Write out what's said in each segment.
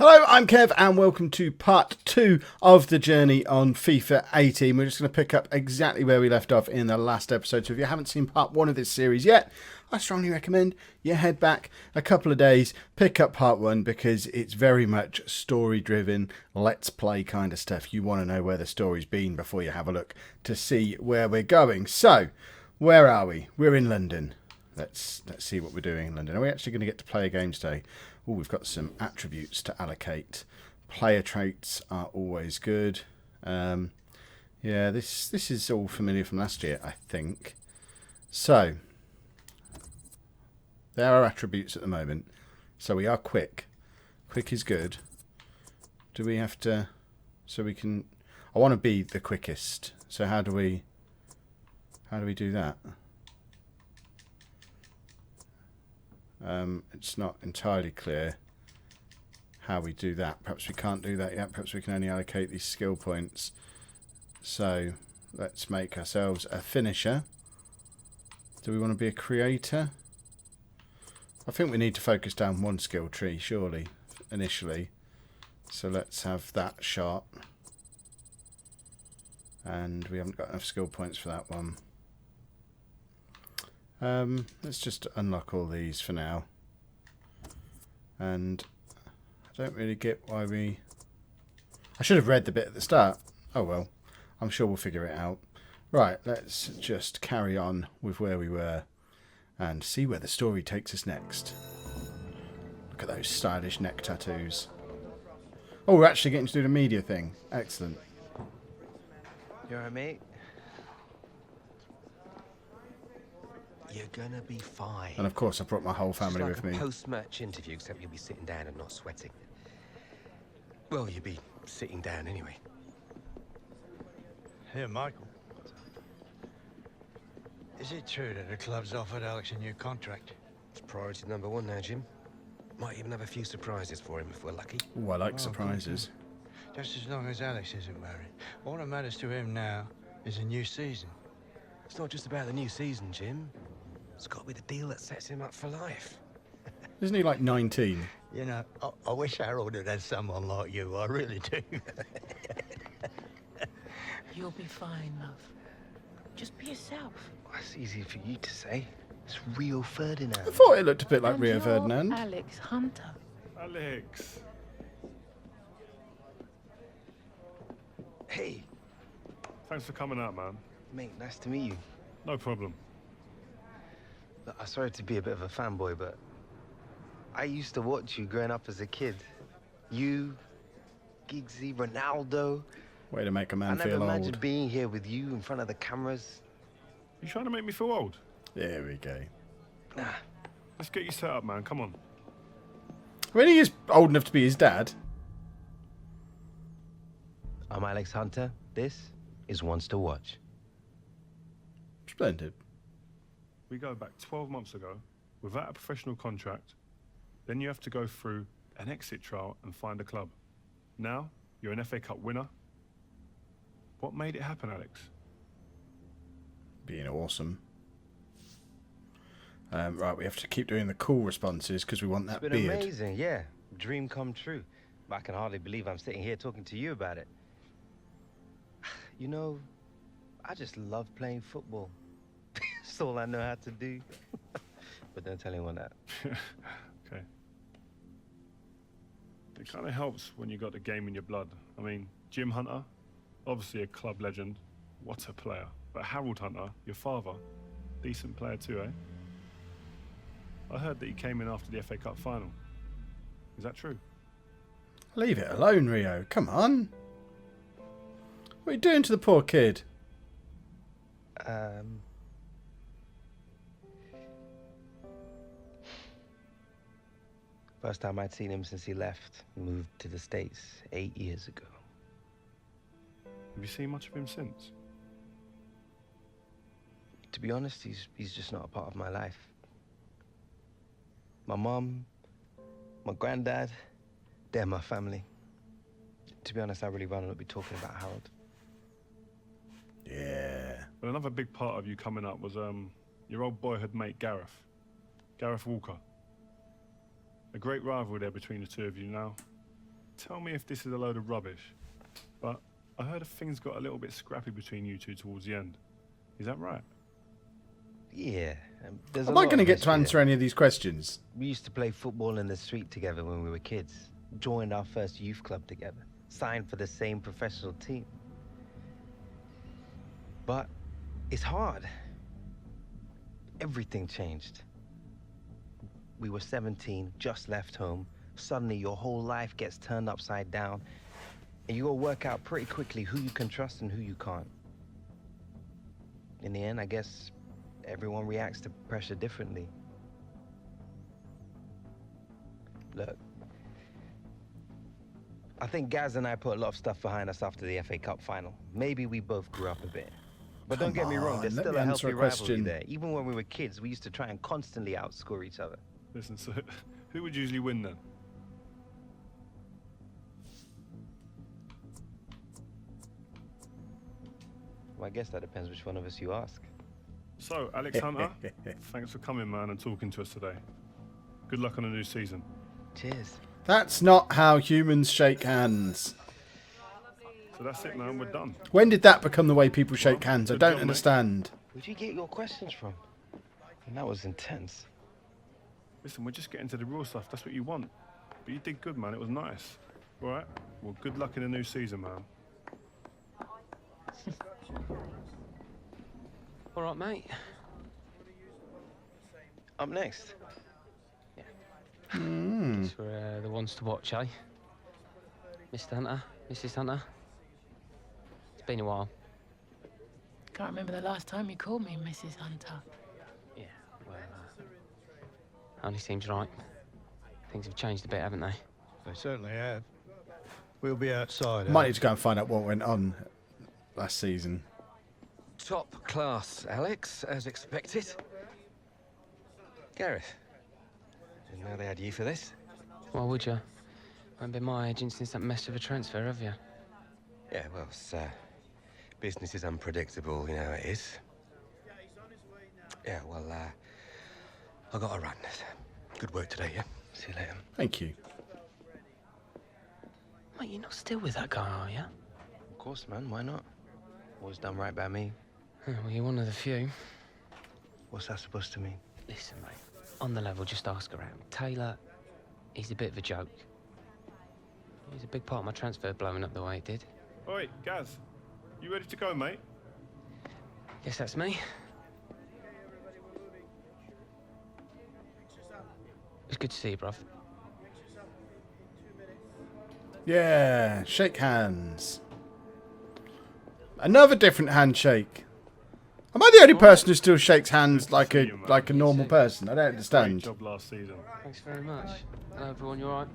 Hello, I'm Kev and welcome to part 2 of the journey on FIFA 18. We're just going to pick up exactly where we left off in the last episode. So if you haven't seen part 1 of this series yet, I strongly recommend you head back a couple of days, pick up part 1 because it's very much story driven, let's play kind of stuff. You want to know where the story's been before you have a look to see where we're going. So, where are we? We're in London. Let's see what we're doing in London. Are we actually going to get to play a game today? Oh, we've got some attributes to allocate. Player traits are always good. Yeah, this is all familiar from last year, I think. So, there are attributes at the moment. So we are quick. Quick is good. Do we have to... So we can... I want to be the quickest. So how do we do that? It's not entirely clear how we do that. Perhaps we can't do that yet. Perhaps we can only allocate these skill points. So let's make ourselves a finisher. Do we want to be a creator? I think we need to focus down one skill tree, surely, initially. So let's have that shot. And we haven't got enough skill points for that one. Let's just unlock all these for now. And I don't really get why we... I should have read the bit at the start. Oh well, I'm sure we'll figure it out. Right, let's just carry on with where we were and see where the story takes us next. Look at those stylish neck tattoos. Oh, we're actually getting to do the media thing. Excellent. You alright, mate? You're gonna be fine. And of course I brought my whole family with me. Post-match interview, except you'll be sitting down and not sweating. Well, you'll be sitting down anyway. Here, Michael. Is it true that the club's offered Alex a new contract? It's priority number 1 now, Jim. Might even have a few surprises for him if we're lucky. Oh, I like surprises. Just as long as Alex isn't worried. All that matters to him now is a new season. It's not just about the new season, Jim. It's got to be the deal that sets him up for life. Isn't he like 19? You know, I wish Harold had had someone like you. I really do. You'll be fine, love. Just be yourself. That's easy for you to say. It's Rio Ferdinand. I thought it looked a bit like And Rio you're Ferdinand. Alex Hunter. Alex. Hey, Thanks for coming out, man. mate, nice to meet you. No problem. Look, I'm sorry to be a bit of a fanboy, but I used to watch you growing up as a kid. You, Giggsy, Ronaldo. Way to make a man I never feel imagined old. being here with you in front of the cameras. You trying to make me feel old? There we go. Nah, Let's get you set up, man. Come on. When he is old enough to be his dad. I'm Alex Hunter. This is Ones to Watch. Splendid. We go back 12 months ago without a professional contract. Then you have to go through an exit trial and find a club. Now, you're an FA Cup winner. What made it happen, Alex? Being awesome. Right, we have to keep doing the cool responses because we want that It's been beard. amazing, yeah. Dream come true. But I can hardly believe I'm sitting here talking to you about it. You know, I just love playing football. That's all I know how to do. But don't tell anyone that. Okay. It kind of helps when you got the game in your blood. I mean, Jim Hunter, obviously a club legend. What a player. But Harold Hunter, your father, decent player too, eh? I heard that he came in after the FA Cup final. Is that true? Leave it alone, Rio. Come on. What are you doing to the poor kid? First time I'd seen him since he left. Moved to the States 8 years ago. Have you seen much of him since? To be honest, he's just not a part of my life. My mom, my granddad, they're my family. To be honest, I really rather not be talking about Harold. Yeah. But another big part of you coming up was your old boyhood mate Gareth Walker. A great rivalry there between the two of you now. tell me if this is a load of rubbish, but I heard things got a little bit scrappy between you two towards the end. Is that right? Yeah. There's Am I going to get to answer any of these questions? We used to play football in the street together when we were kids. Joined our first youth club together. Signed for the same professional team. But it's hard. Everything changed. We were 17, just left home. Suddenly your whole life gets turned upside down. And you gotta work out pretty quickly who you can trust and who you can't. In the end, I guess everyone reacts to pressure differently. Look, I think Gaz and I put a lot of stuff behind us after the FA Cup final. Maybe we both grew up a bit. But don't get me wrong, there's still a healthy rivalry there. Even when we were kids, we used to try and constantly outscore each other. Listen, so who would usually win then? Well, I guess that depends which one of us you ask. So, Alex Hunter, thanks for coming, man, and talking to us today. Good luck on a new season. Cheers. That's not how humans shake hands. So that's it, man. We're done. When did that become the way people shake hands? I good don't job, mate. understand. Where'd you get your questions from? And that was intense. Listen, we're just getting to the real stuff. That's what you want. But you did good, man. It was nice. All right? Well, good luck in the new season, man. All right, mate. Up next. Guess we're the ones to watch, eh? Mr. Hunter, Mrs. Hunter. It's been a while. Can't remember the last time you called me Mrs. Hunter. Yeah, well, only seems right. Things have changed a bit, haven't they? They certainly have. We'll be outside. Might need to go and find out what went on last season. Top class, Alex, as expected. Gareth, didn't know they had you for this. Why would you? Won't been my agent since that mess of a transfer, have you? Yeah, well, it's, business is unpredictable, you know how it is. Yeah, well, I got to run. Good work today, yeah? See you later. Thank you. Mate, you're not still with that guy, are you? Of course, man. Why not? Always done right by me. Well, you're one of the few. What's that supposed to mean? Listen, mate. On the level, just ask around. Taylor, he's a bit of a joke. He's a big part of my transfer blowing up the way it did. Oi, Gaz. You ready to go, mate? Guess that's me. It's good to see you, bruv. Yeah, shake hands. Another different handshake. Am I the only person who still shakes hands like a normal person? I don't Great understand. job last season. Thanks very much. Hello, everyone. You all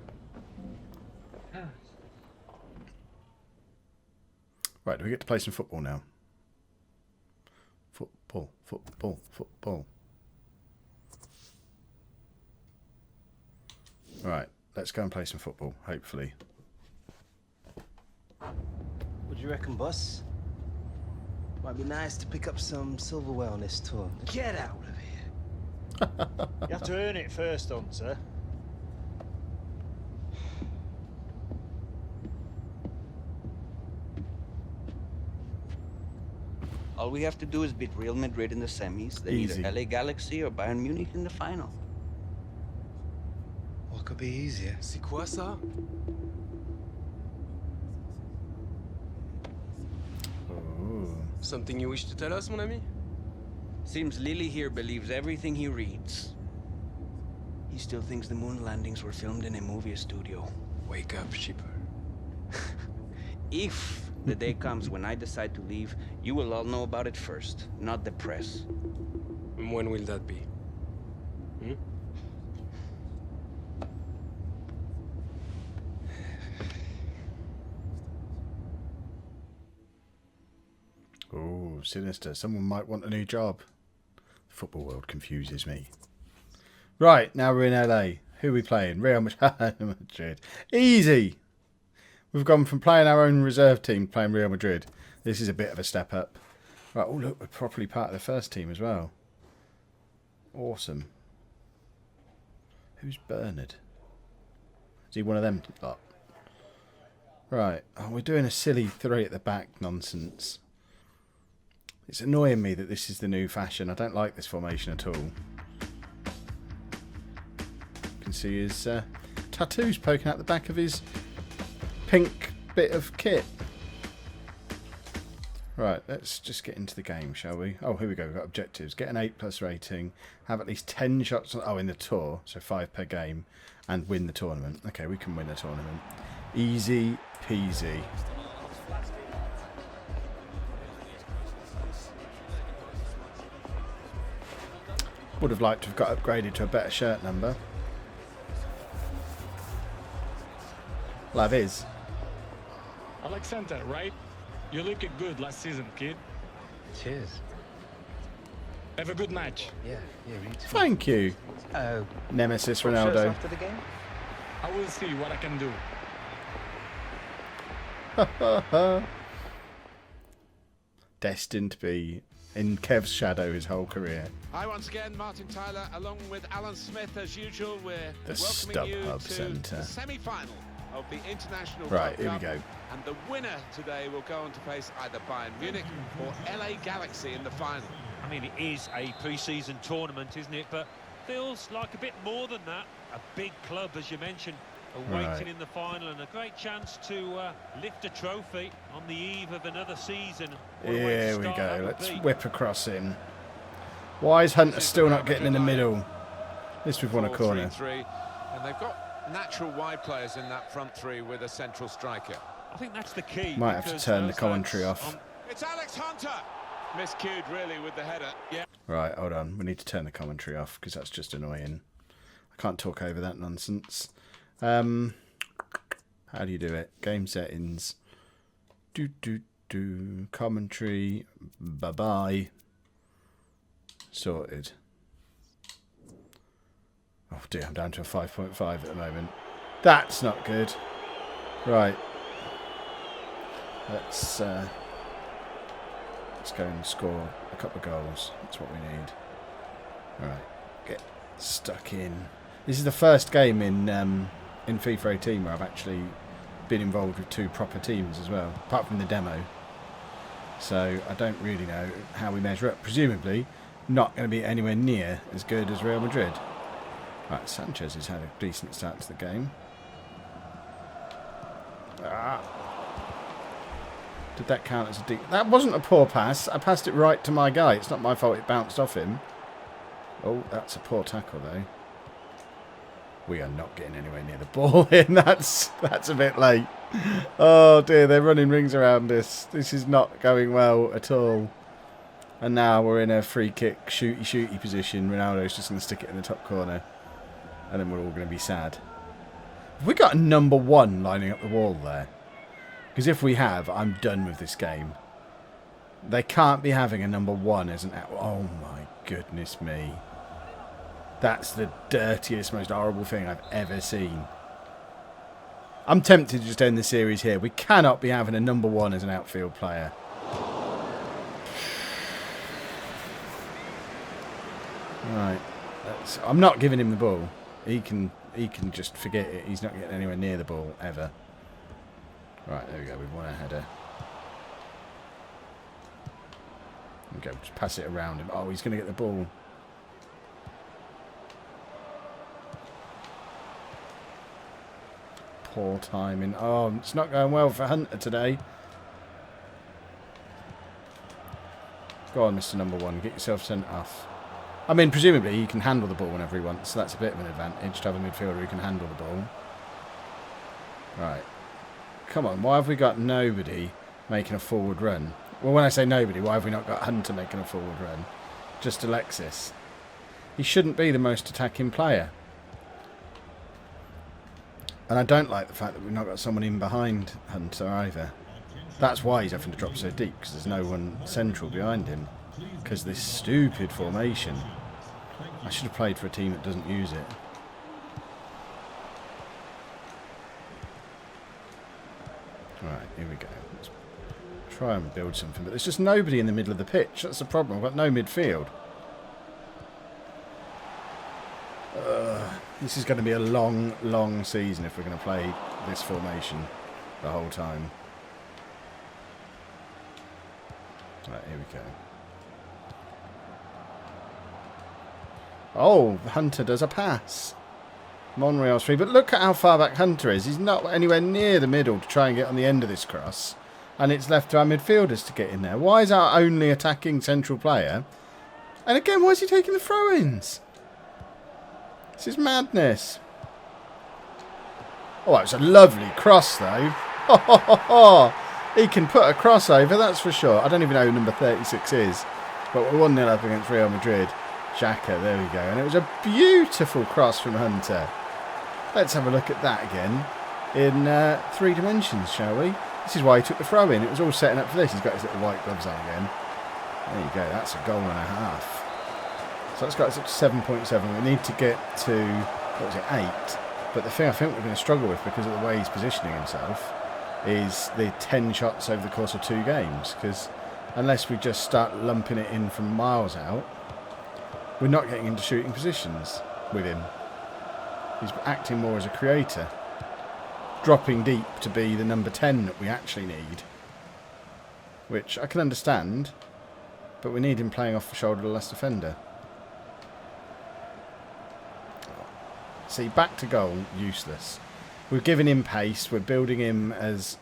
right? Right, do we get to play some football now? Football, football, football. Right, let's go and play some football, hopefully. What do you reckon, boss? Might be nice to pick up some silverware on this tour. Get out of here. You have to earn it first, Hunter. All we have to do is beat Real Madrid in the semis, then Easy. either LA Galaxy or Bayern Munich in the final. What could be easier? C'est quoi ça? Oh. Something you wish to tell us, mon ami? Seems Lily here believes everything he reads. He still thinks the moon landings were filmed in a movie studio. Wake up, shipper. If the day comes when I decide to leave, you will all know about it first, not the press. And when will that be? Hmm? Oh, sinister. Someone might want a new job. The football world confuses me. Right, now we're in LA. Who are we playing? Real Madrid. Easy. We've gone from playing our own reserve team to playing Real Madrid. This is a bit of a step up. Right, oh look, we're properly part of the first team as well. Awesome. Who's Bernard? Is he one of them lot? Right. Oh, we're doing a silly 3 at the back nonsense. It's annoying me that this is the new fashion. I don't like this formation at all. You can see his tattoos poking out the back of his pink bit of kit. Right, let's just get into the game, shall we? Oh, here we go. We've got objectives. Get an 8+ rating. Have at least 10 shots in the tour, so 5 per game, and win the tournament. Okay, we can win the tournament. Easy peasy. Would have liked to have got upgraded to a better shirt number. Love is. Alexander, right? You looked good last season, kid. Cheers. Have a good match. Yeah, you too. Thank you. Nemesis Ronaldo. After the game? I will see what I can do. Destined to be in Kev's shadow his whole career. Hi once again, Martin Tyler, along with Alan Smith as usual. We're The welcoming you StubHub to Centre. the semi-final of the International Right, Club here we Cup. go. And the winner today will go on to face either Bayern Munich or LA Galaxy in the final. I mean, it is a pre-season tournament, isn't it? But feels like a bit more than that. A big club, as you mentioned, awaiting Right. in the final, and a great chance to lift a trophy on the eve of another season. What a way to Here we start that go. would Let's be. whip across in. Why is Hunter still not getting in the middle? At least we've won a corner. 4-3-3, and they've got natural wide players in that front three with a central striker. I think that's the key. Might have to because turn the those commentary lads off. It's Alex Hunter! Miscued really with the header. Yeah. Right, hold on. We need to turn the commentary off because that's just annoying. I can't talk over that nonsense. How do you do it? Game settings. Commentary. Bye-bye. Sorted. Oh dear, I'm down to a 5.5 at the moment. That's not good. Right. Let's go and score a couple of goals. That's what we need. Alright, get stuck in. This is the first game in FIFA 18 where I've actually been involved with 2 proper teams as well, apart from the demo. So I don't really know how we measure up. Presumably not going to be anywhere near as good as Real Madrid. Right, Sanchez has had a decent start to the game. Did that count as a deep... That wasn't a poor pass. I passed it right to my guy. It's not my fault it bounced off him. Oh, that's a poor tackle, though. We are not getting anywhere near the ball in. That's a bit late. Oh, dear. They're running rings around us. This is not going well at all. And now we're in a free kick, shooty position. Ronaldo's just going to stick it in the top corner. And then we're all going to be sad. Have we got a number 1 lining up the wall there? Because if we have, I'm done with this game. They can't be having a number 1 as an... Oh my goodness me. That's the dirtiest, most horrible thing I've ever seen. I'm tempted to just end the series here. We cannot be having a number 1 as an outfield player. Right. I'm not giving him the ball. He can just forget it. He's not getting anywhere near the ball ever. Right, there we go. We've won a header. Okay, just pass it around him. Oh, he's going to get the ball. Poor timing. Oh, it's not going well for Hunter today. Go on, Mr. Number 1. Get yourself sent off. I mean, presumably he can handle the ball whenever he wants, so that's a bit of an advantage to have a midfielder who can handle the ball. Right. Come on, why have we got nobody making a forward run? Well, when I say nobody, why have we not got Hunter making a forward run? Just Alexis. He shouldn't be the most attacking player. And I don't like the fact that we've not got someone in behind Hunter either. That's why he's having to drop so deep, because there's no one central behind him. Because this stupid formation. I should have played for a team that doesn't use it. Right, here we go. Let's try and build something. But there's just nobody in the middle of the pitch. That's the problem. I've got no midfield. This is going to be a long, long season if we're going to play this formation. the whole time. Right, here we go. Oh, Hunter does a pass. Monreal's free, but look at how far back Hunter is. He's not anywhere near the middle to try and get on the end of this cross. And it's left to our midfielders to get in there. Why is our only attacking central player? And again, why is he taking the throw-ins? This is madness. Oh, it's a lovely cross, though. He can put a cross over, that's for sure. I don't even know who number 36 is. But we're 1-0 up against Real Madrid. Xhaka, there we go. And it was a beautiful cross from Hunter. Let's have a look at that again in 3 dimensions, shall we? This is why he took the throw in. It was all setting up for this. He's got his little white gloves on again. There you go. That's a goal and a half. So that's got us up to 7.7. We need to get to, what was it, 8. But the thing I think we're going to struggle with, because of the way he's positioning himself, is the 10 shots over the course of 2 games. Because unless we just start lumping it in from miles out, we're not getting into shooting positions with him. He's acting more as a creator. Dropping deep to be the number 10 that we actually need. Which I can understand, but we need him playing off the shoulder of the last defender. See, back to goal, useless. We're giving him pace, we're building him as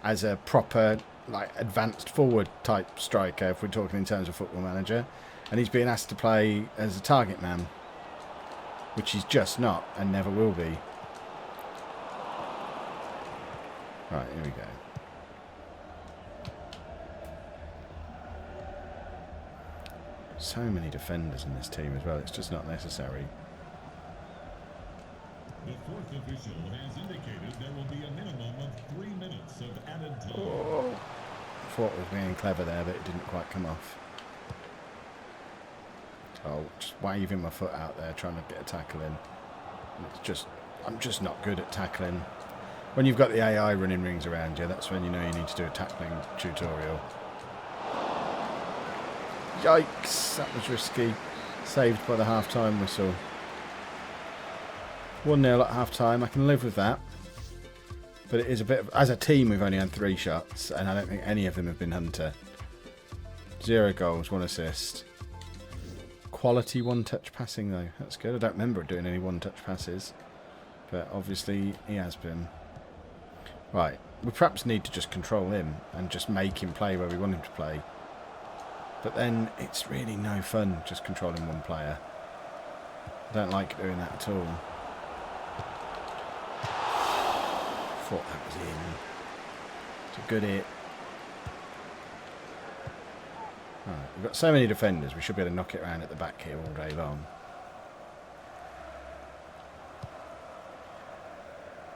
a proper, like, advanced forward type striker, if we're talking in terms of Football Manager. And he's being asked to play as a target man, which he's just not and never will be. Right, here we go. So many defenders in this team as well, it's just not necessary. The fourth official has indicated there will be a minimum of 3 minutes of added time. Oh. I thought I was being clever there, but it didn't quite come off. Oh, just waving my foot out there, trying to get a tackle in. I'm just not good at tackling. When you've got the AI running rings around you, that's when you know you need to do a tackling tutorial. Yikes, that was risky. Saved by the half-time whistle. 1-0 at half-time, I can live with that. But it is a bit of, as a team, we've only had 3 shots, and I don't think any of them have been Hunter. 0 goals, 1 assist. Quality one-touch passing, though. That's good. I don't remember doing any one-touch passes. But obviously, he has been. Right, we perhaps need to just control him and just make him play where we want him to play. But then it's really no fun just controlling one player. I don't like doing that at all. Thought that was in. It's a good hit. Right, we've got so many defenders, we should be able to knock it around at the back here all day long.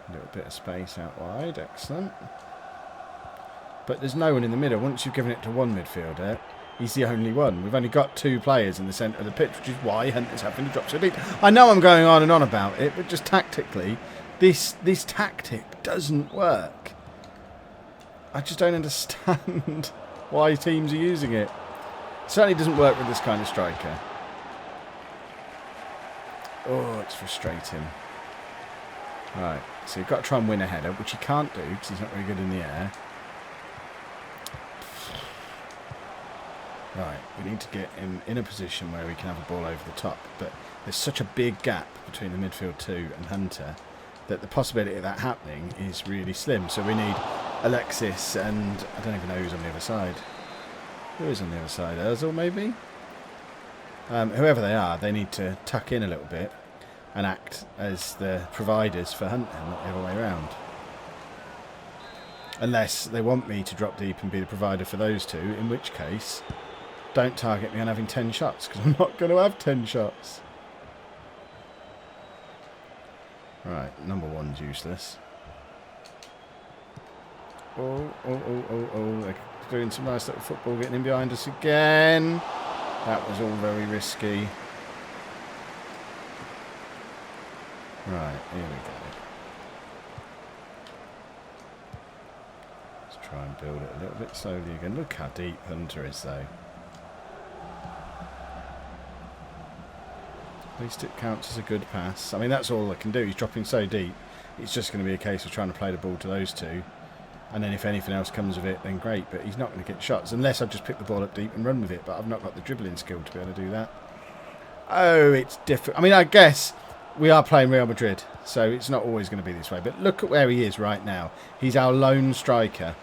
A little bit of space out wide, excellent. But there's no one in the middle. Once you've given it to one midfielder, he's the only one. We've only got 2 players in the centre of the pitch, which is why Hunter's having to drop so deep. I know I'm going on and on about it, but just tactically, this tactic doesn't work. I just don't understand why teams are using it. It certainly doesn't work with this kind of striker. Oh, it's frustrating. Right, so you've got to try and win a header, which he can't do because he's not very good in the air. Right, we need to get him in a position where we can have a ball over the top, but there's such a big gap between the midfield 2 and Hunter that the possibility of that happening is really slim. So we need Alexis and I don't even know who's on the other side. Who is on the other side? Ozil maybe? Whoever they are, they need to tuck in a little bit and act as the providers for Hunter, not the other way around. Unless they want me to drop deep and be the provider for those 2, in which case, don't target me on having 10 shots, because I'm not going to have 10 shots. Right, number 1's useless. Oh, they're doing some nice little football, getting in behind us again. That was all very risky. Right, here we go. Let's try and build it a little bit slowly again. Look how deep Hunter is, though. At least it counts as a good pass. I mean, that's all I can do. He's dropping so deep. It's just going to be a case of trying to play the ball to those 2 And then if anything else comes of it, then great. But he's not going to get shots unless I just pick the ball up deep and run with it. But I've not got the dribbling skill to be able to do that. Oh, it's different. I mean, I guess we are playing Real Madrid, so it's not always going to be this way. But look at where he is right now. He's our lone striker,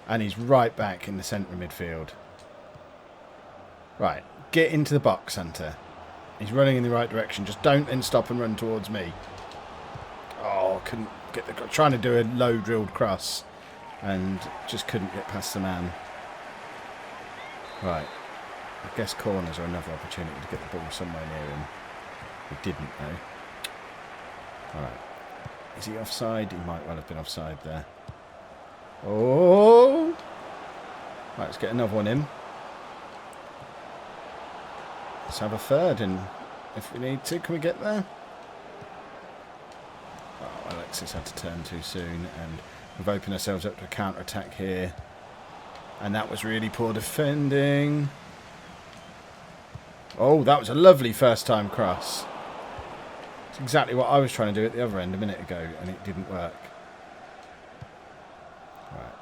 and he's right back in the centre of midfield. Right, get into the box, Hunter. He's running in the right direction. Just don't then stop and run towards me. Oh, couldn't get the... Trying to do a low drilled cross, and just couldn't get past the man. Right. I guess corners are another opportunity to get the ball somewhere near him. He didn't, though. Alright. Is he offside? He might well have been offside there. Oh! Right, let's get another one in. Let's have a third, and if we need to, can we get there? Oh, Alexis had to turn too soon, and we've opened ourselves up to a counter-attack here. And that was really poor defending. Oh, that was a lovely first-time cross. It's exactly what I was trying to do at the other end a minute ago, and it didn't work. Right.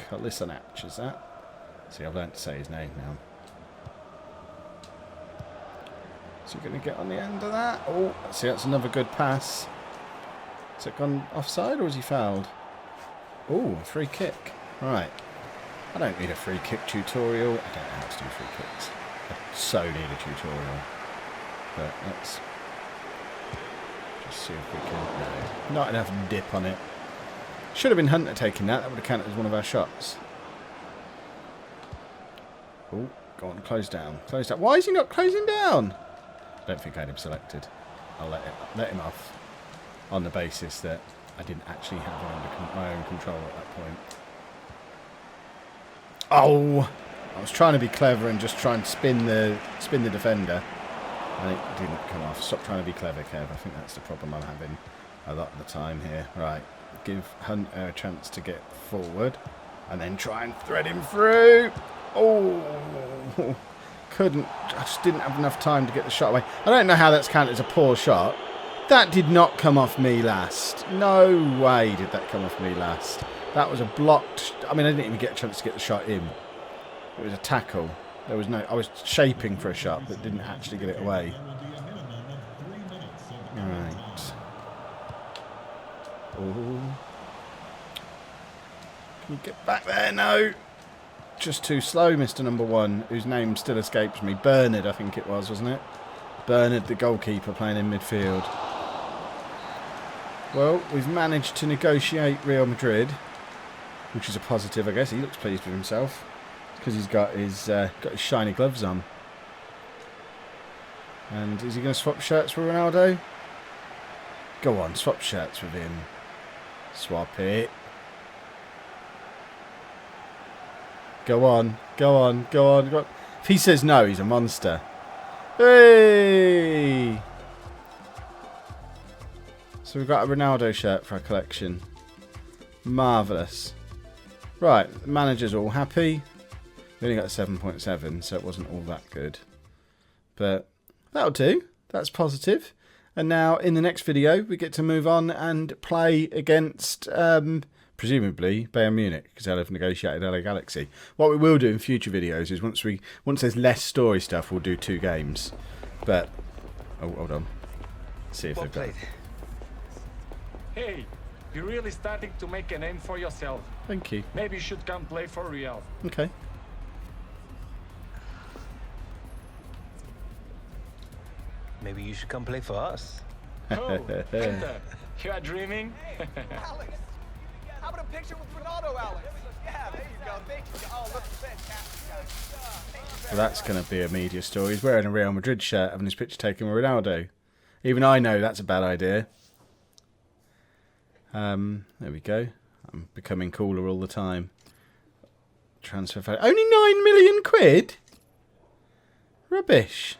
Kolisanac, is that? See, I've learned to say his name now. Is he going to get on the end of that? Oh, see, that's another good pass. Has it gone offside, or has he fouled? Oh, free kick. Right. I don't need a free kick tutorial. I don't know how to do free kicks. I so need a tutorial. But let's just see if we can... No, not enough dip on it. Should have been Hunter taking that. That would have counted as one of our shots. Oh, go on, close down. Close down. Why is he not closing down? I don't think I had him selected. I'll let him off on the basis that I didn't actually have him under my own control at that point. Oh! I was trying to be clever and just try and spin the defender, and it didn't come off. Stop trying to be clever, Kev. I think that's the problem I'm having a lot of the time here. Right, give Hunter a chance to get forward, and then try and thread him through. Oh! Couldn't. I just didn't have enough time to get the shot away. I don't know how that's counted as a poor shot. That did not come off me last. No way did that come off me last. That was a blocked... I mean, I didn't even get a chance to get the shot in. It was a tackle. There was no... I was shaping for a shot, but didn't actually get it away. Right. Oh. Can you get back there? No. Just too slow, Mr. Number One, whose name still escapes me. Bernard, I think it was, wasn't it? Bernard, the goalkeeper, playing in midfield. Well, we've managed to negotiate Real Madrid, which is a positive, I guess. He looks pleased with himself because he's got his shiny gloves on. And is he going to swap shirts with Ronaldo? Go on, swap shirts with him. Swap it. Go on, go on, go on, go on. If he says no, he's a monster. Hey! So we've got a Ronaldo shirt for our collection. Marvellous. Right, the manager's all happy. We only got 7.7, so it wasn't all that good. But that'll do. That's positive. And now, in the next video, we get to move on and play against... presumably Bayern Munich, because they'll have negotiated LA Galaxy. What we will do in future videos is once there's less story stuff, we'll do 2 games. But oh, hold on. Let's see if they've got it. Hey, you're really starting to make a name for yourself. Thank you. Maybe you should come play for Real. Okay. Maybe you should come play for us. Oh, Hunter, you are dreaming. Alex, how about a picture with Ronaldo, Alex? Yeah, there you go. Thank you. Oh, look fantastic. So that's going to be a media story. He's wearing a Real Madrid shirt, having his picture taken with Ronaldo. Even I know that's a bad idea. There we go. I'm becoming cooler all the time. Transfer value. Only 9 million quid? Rubbish.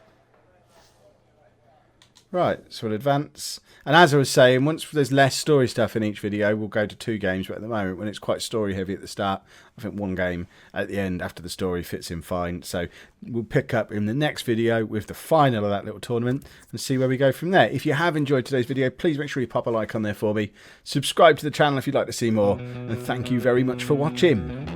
Right, so we'll advance. And as I was saying, once there's less story stuff in each video, we'll go to 2 games. But at the moment, when it's quite story heavy at the start, I think 1 game at the end after the story fits in fine. So we'll pick up in the next video with the final of that little tournament and see where we go from there. If you have enjoyed today's video, please make sure you pop a like on there for me. Subscribe to the channel if you'd like to see more. And thank you very much for watching.